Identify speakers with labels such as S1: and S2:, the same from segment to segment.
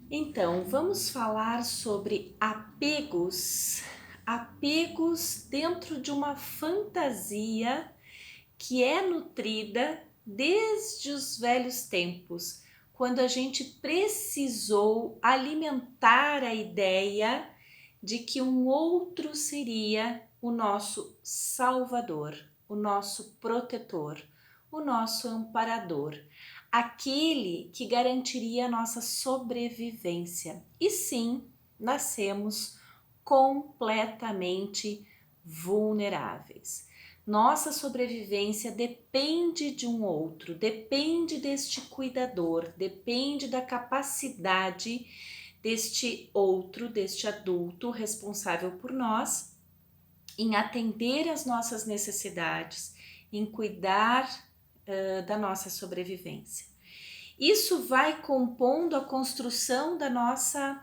S1: Então, vamos falar sobre apegos. Apegos dentro de uma fantasia que é nutrida desde os velhos tempos, quando a gente precisou alimentar a ideia de que um outro seria o nosso salvador, o nosso protetor, o nosso amparador, aquele que garantiria a nossa sobrevivência. E sim, nascemos completamente vulneráveis. Nossa sobrevivência depende de um outro, depende deste cuidador, depende da capacidade deste outro, deste adulto responsável por nós, em atender às nossas necessidades, em cuidar da nossa sobrevivência. Isso vai compondo a construção da nossa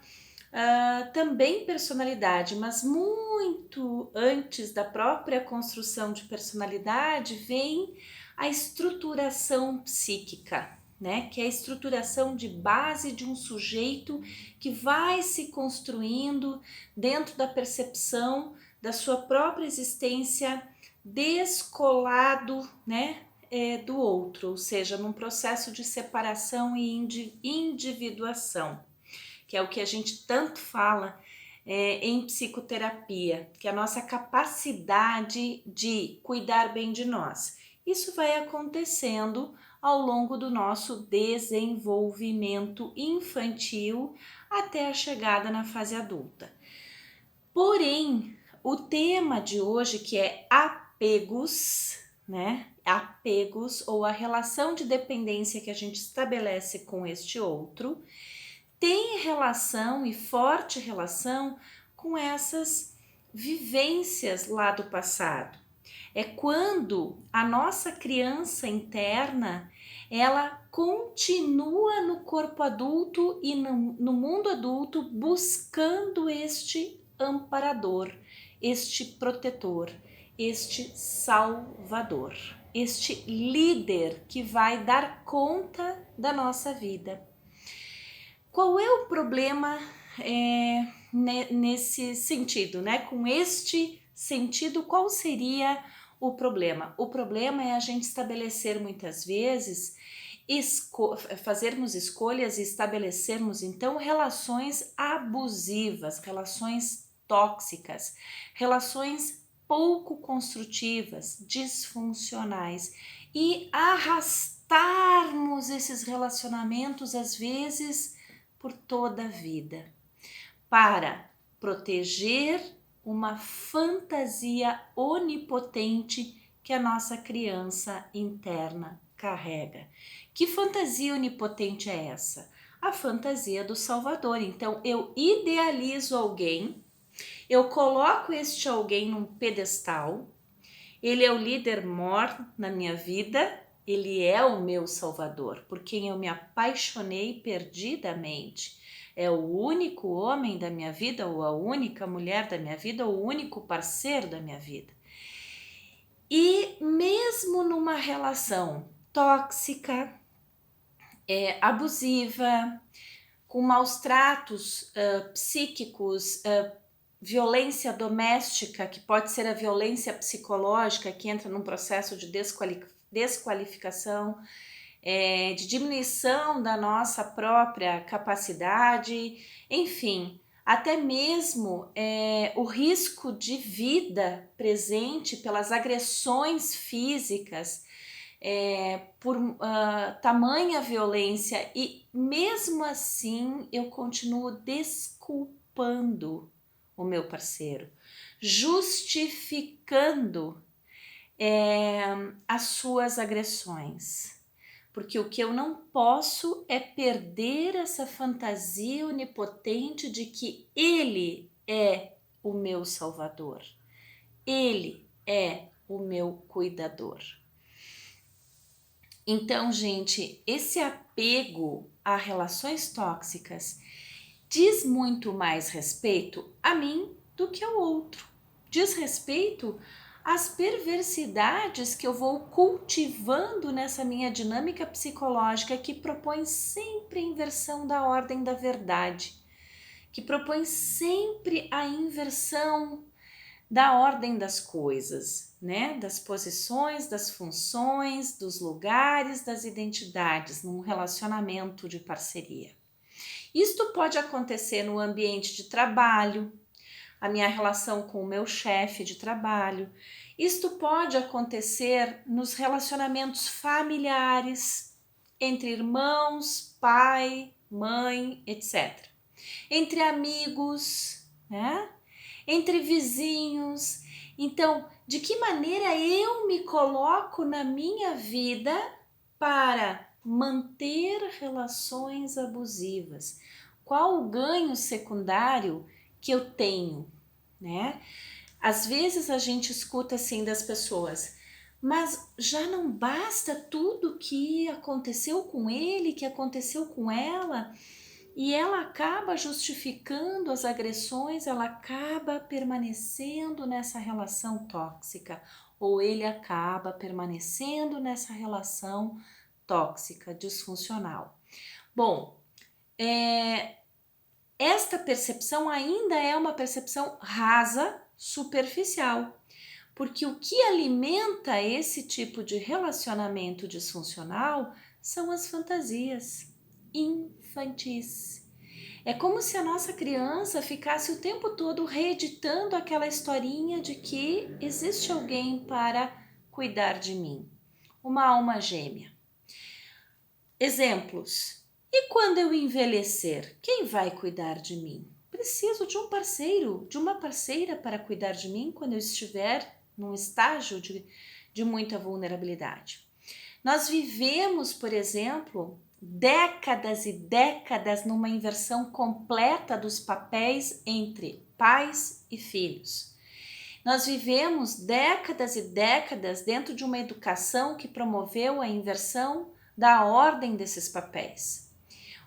S1: também personalidade, mas muito antes da própria construção de personalidade vem a estruturação psíquica, né? Que é a estruturação de base de um sujeito que vai se construindo dentro da percepção da sua própria existência descolado, né? Do outro, ou seja, num processo de separação e individuação, que é o que a gente tanto fala em psicoterapia, que é a nossa capacidade de cuidar bem de nós. Isso vai acontecendo ao longo do nosso desenvolvimento infantil até a chegada na fase adulta. Porém, o tema de hoje, que é apegos, né? Apegos ou a relação de dependência que a gente estabelece com este outro, tem relação e forte relação com essas vivências lá do passado. É quando a nossa criança interna ela continua no corpo adulto e no mundo adulto buscando este amparador, este protetor, este salvador, este líder que vai dar conta da nossa vida. Qual é o problema nesse sentido, né? Com este sentido, qual seria o problema? O problema é a gente estabelecer muitas vezes, fazermos escolhas e estabelecermos então relações abusivas, relações tóxicas, relações pouco construtivas, disfuncionais e arrastarmos esses relacionamentos às vezes por toda a vida, para proteger uma fantasia onipotente que a nossa criança interna carrega. Que fantasia onipotente é essa? A fantasia do Salvador. Então, eu idealizo alguém, eu coloco este alguém num pedestal, ele é o líder mor na minha vida, ele é o meu salvador, por quem eu me apaixonei perdidamente. É o único homem da minha vida, ou a única mulher da minha vida, ou o único parceiro da minha vida. E mesmo numa relação tóxica, abusiva, com maus tratos psíquicos, violência doméstica, que pode ser a violência psicológica, que entra num processo de desqualificação, de diminuição da nossa própria capacidade, enfim, até mesmo o risco de vida presente pelas agressões físicas, por tamanha violência, e mesmo assim eu continuo desculpando o meu parceiro, justificando as suas agressões. Porque o que eu não posso é perder essa fantasia onipotente de que ele é o meu salvador, ele é o meu cuidador. Então, gente, esse apego a relações tóxicas diz muito mais respeito a mim do que ao outro. Diz respeito as perversidades que eu vou cultivando nessa minha dinâmica psicológica que propõe sempre a inversão da ordem da verdade, que propõe sempre a inversão da ordem das coisas, né? Das posições, das funções, dos lugares, das identidades num relacionamento de parceria. Isto pode acontecer no ambiente de trabalho, a minha relação com o meu chefe de trabalho. Isto pode acontecer nos relacionamentos familiares, entre irmãos, pai, mãe, etc. Entre amigos, né? Entre vizinhos. Então, de que maneira eu me coloco na minha vida para manter relações abusivas? Qual o ganho secundário que eu tenho, né? Às vezes a gente escuta assim das pessoas, mas já não basta tudo que aconteceu com ele, que aconteceu com ela, e ela acaba justificando as agressões, ela acaba permanecendo nessa relação tóxica, ou ele acaba permanecendo nessa relação tóxica, disfuncional. Bom, esta percepção ainda é uma percepção rasa, superficial, porque o que alimenta esse tipo de relacionamento disfuncional são as fantasias infantis. É como se a nossa criança ficasse o tempo todo reeditando aquela historinha de que existe alguém para cuidar de mim, uma alma gêmea. Exemplos. E quando eu envelhecer, quem vai cuidar de mim? Preciso de um parceiro, de uma parceira para cuidar de mim quando eu estiver num estágio de muita vulnerabilidade. Nós vivemos, por exemplo, décadas e décadas numa inversão completa dos papéis entre pais e filhos. Nós vivemos décadas e décadas dentro de uma educação que promoveu a inversão da ordem desses papéis.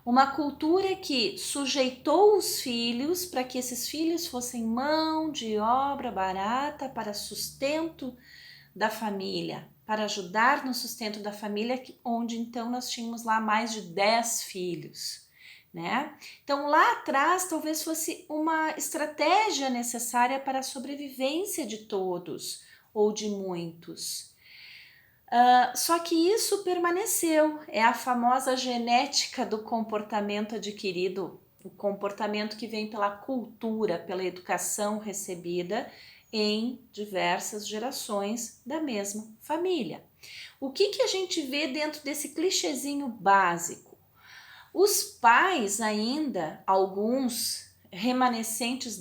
S1: Uma cultura que sujeitou os filhos para que esses filhos fossem mão de obra barata para sustento da família, para ajudar no sustento da família, onde então nós tínhamos lá mais de 10 filhos, né? Então lá atrás talvez fosse uma estratégia necessária para a sobrevivência de todos ou de muitos. Só que isso permaneceu, é a famosa genética do comportamento adquirido, o comportamento que vem pela cultura, pela educação recebida em diversas gerações da mesma família. O que a gente vê dentro desse clichêzinho básico? Os pais ainda, alguns remanescentes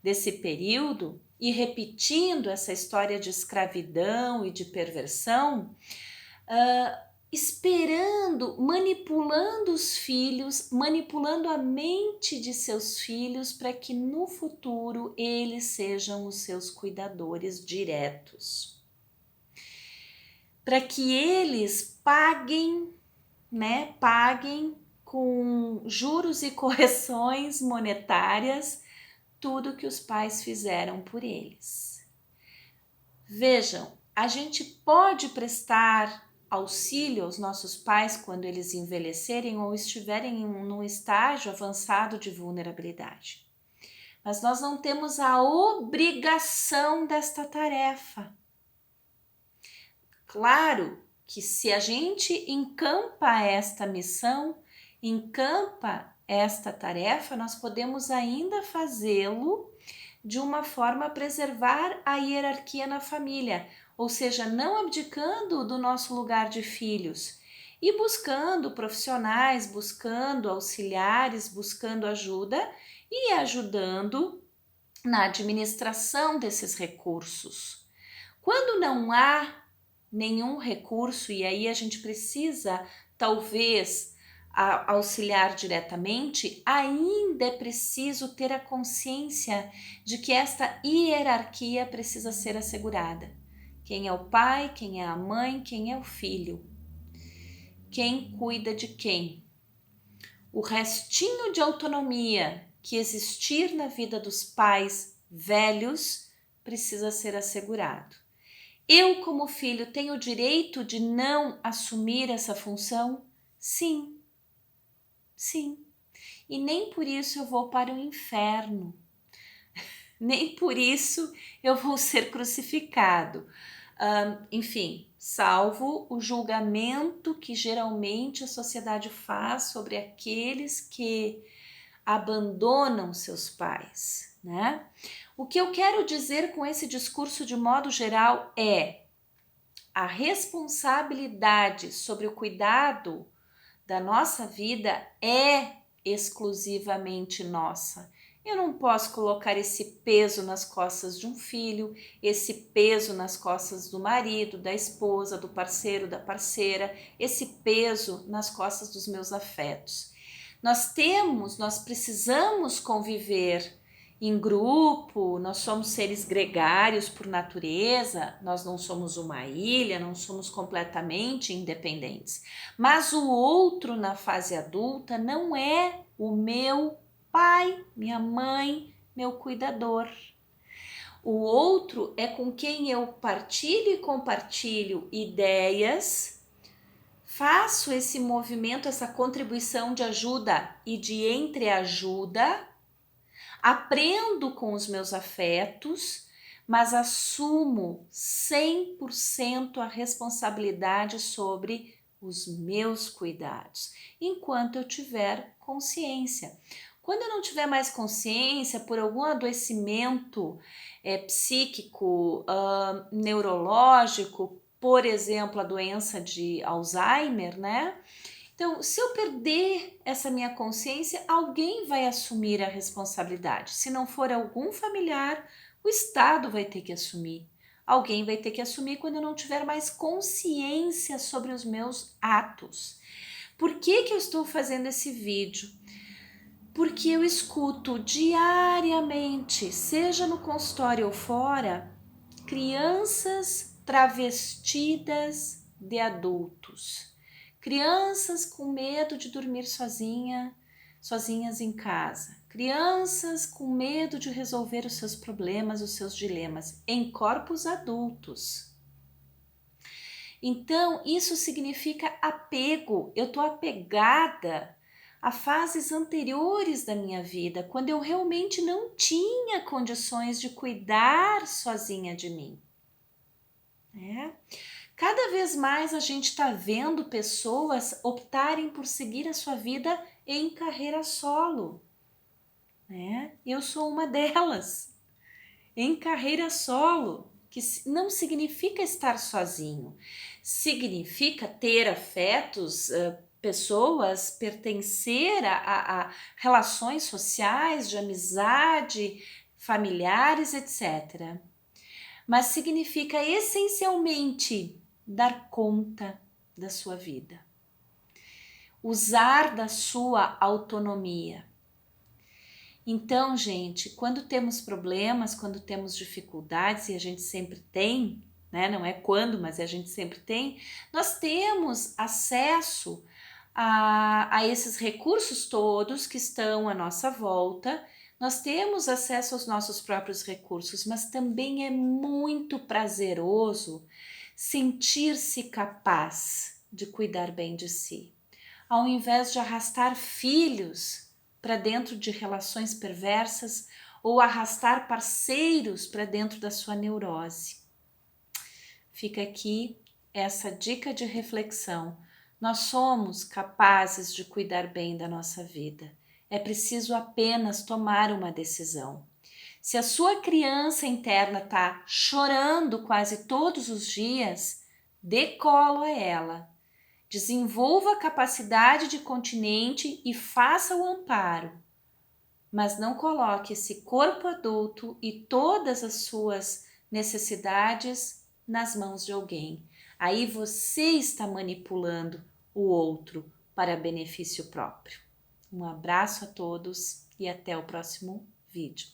S1: desse período, e repetindo essa história de escravidão e de perversão, esperando, manipulando os filhos, manipulando a mente de seus filhos para que no futuro eles sejam os seus cuidadores diretos. Para que eles paguem com juros e correções monetárias tudo que os pais fizeram por eles. Vejam, a gente pode prestar auxílio aos nossos pais quando eles envelhecerem ou estiverem num estágio avançado de vulnerabilidade. Mas nós não temos a obrigação desta tarefa. Claro que se a gente encampa esta missão, encampa esta tarefa, nós podemos ainda fazê-lo de uma forma a preservar a hierarquia na família, ou seja, não abdicando do nosso lugar de filhos e buscando profissionais, buscando auxiliares, buscando ajuda e ajudando na administração desses recursos. Quando não há nenhum recurso, e aí a gente precisa talvez auxiliar diretamente, ainda é preciso ter a consciência de que esta hierarquia precisa ser assegurada. Quem é o pai, quem é a mãe, quem é o filho? Quem cuida de quem? O restinho de autonomia que existir na vida dos pais velhos precisa ser assegurado. Eu, como filho, tenho o direito de não assumir essa função? Sim, sim. E nem por isso eu vou para o inferno. Nem por isso eu vou ser crucificado. Enfim, salvo o julgamento que geralmente a sociedade faz sobre aqueles que abandonam seus pais, né? O que eu quero dizer com esse discurso de modo geral é a responsabilidade sobre o cuidado da nossa vida é exclusivamente nossa. Eu não posso colocar esse peso nas costas de um filho, esse peso nas costas do marido, da esposa, do parceiro, da parceira, esse peso nas costas dos meus afetos. Nós precisamos conviver em grupo, nós somos seres gregários por natureza, nós não somos uma ilha, não somos completamente independentes. Mas o outro na fase adulta não é o meu pai, minha mãe, meu cuidador. O outro é com quem eu partilho e compartilho ideias, faço esse movimento, essa contribuição de ajuda e de entreajuda, aprendo com os meus afetos, mas assumo 100% a responsabilidade sobre os meus cuidados, enquanto eu tiver consciência. Quando eu não tiver mais consciência por algum adoecimento psíquico, neurológico, por exemplo, a doença de Alzheimer, né? Então, se eu perder essa minha consciência, alguém vai assumir a responsabilidade. Se não for algum familiar, o Estado vai ter que assumir. Alguém vai ter que assumir quando eu não tiver mais consciência sobre os meus atos. Por que eu estou fazendo esse vídeo? Porque eu escuto diariamente, seja no consultório ou fora, crianças travestidas de adultos. Crianças com medo de dormir sozinhas em casa. Crianças com medo de resolver os seus problemas, os seus dilemas, em corpos adultos. Então, isso significa apego. Eu estou apegada a fases anteriores da minha vida, quando eu realmente não tinha condições de cuidar sozinha de mim. Cada vez mais a gente está vendo pessoas optarem por seguir a sua vida em carreira solo. Eu sou uma delas, em carreira solo, que não significa estar sozinho, significa ter afetos, pessoas, pertencer a relações sociais, de amizade, familiares, etc. Mas significa essencialmente dar conta da sua vida, usar da sua autonomia. Então, gente, quando temos problemas, quando temos dificuldades, e a gente sempre tem, né? Não é quando, mas a gente sempre tem, nós temos acesso a esses recursos todos que estão à nossa volta. Nós temos acesso aos nossos próprios recursos, mas também é muito prazeroso sentir-se capaz de cuidar bem de si, ao invés de arrastar filhos para dentro de relações perversas ou arrastar parceiros para dentro da sua neurose. Fica aqui essa dica de reflexão. Nós somos capazes de cuidar bem da nossa vida. É preciso apenas tomar uma decisão. Se a sua criança interna está chorando quase todos os dias, dê colo a ela. Desenvolva a capacidade de continente e faça o amparo. Mas não coloque esse corpo adulto e todas as suas necessidades nas mãos de alguém. Aí você está manipulando o outro para benefício próprio. Um abraço a todos e até o próximo vídeo.